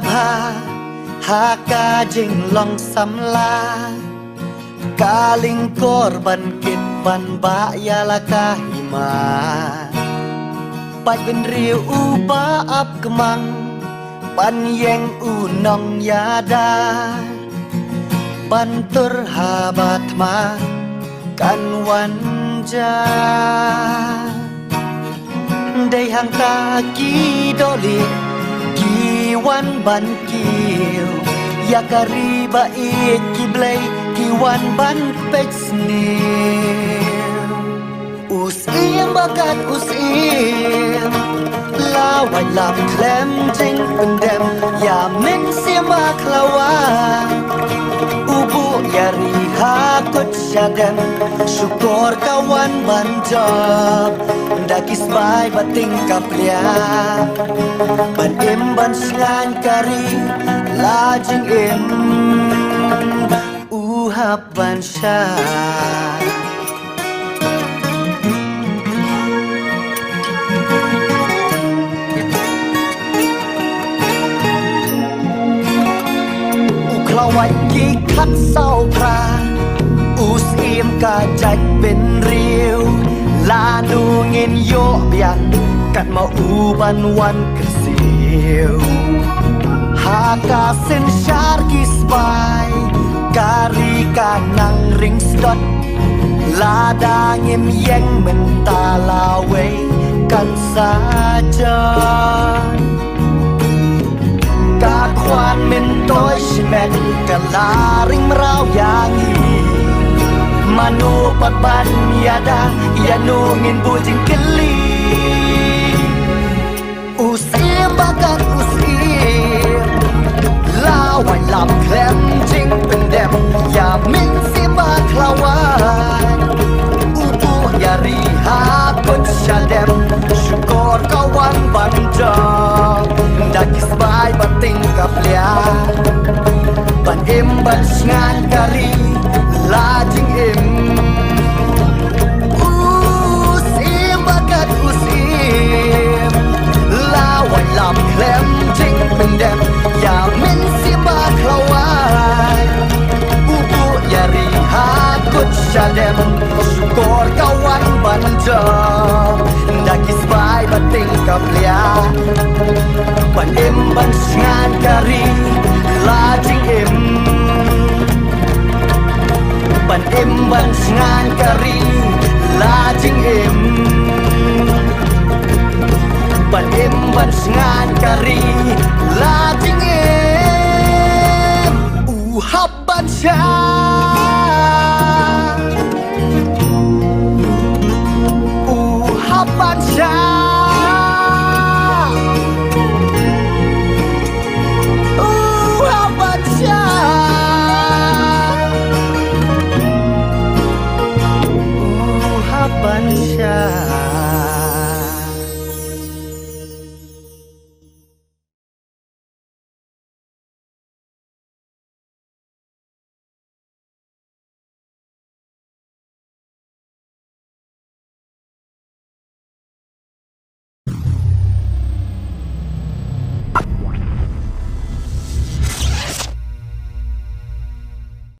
พาหากาจิงลองสำลากาลิงกอร์บันกิดบันบะยาลากาหิมาปัดเป็นเรียวอูบาอับกมังปันเยงอูนองยาดาบันตุรหาบาทมากันวันจาได้ห่างตากี่ดอลีกี่วันบันเกี่ยวยากะรีบาอีกกี่เบลยกี่วันบันเป็กสเนียวอุสเอียมบากัดอุสเอียมลาวันลำเคลมจริงเป็นเดมอย่าเม้นเสียมาคลาวาUbu yari hakut syadem Syukur kawan banjab Dakis bai bating kaplia Ban im ban sengan kari Lajing im Uhab ban syahละวัยกี่คัดเศร้าพราอูสเอียมกาจัดเป็นเรียวลาดูเงินโยบยันกัดมาอูบันวันกระเสียวหากาเส้นชาร์กิสบายการีกานังริงสดดลาดาเงียมแยงเหมือนตาลาเวกันสาจกาควานเมนโตยชิเมนกะลาริงราวอย่างนี้มนุปัดบันยาดายานูงินบูจิงกะลีอุเสียบากันอุเสียลาวันลำเคลมจริงเป็นเดมอย่ามินเสียบาคลาวานอุบุยารีหากุชชาเดมชุกอร์กวันบันจาDakis bai bating kaplia Ban im ban sengan kari Lajing im Usim bakat usim Lawan lam klem jing pendem Ya min si baklawan Ubu yari hakut syadem Syukur kawan banjam Dakis bai bating kaplia Ban im ban sengan kari Lajing im Ban im ban sengan kari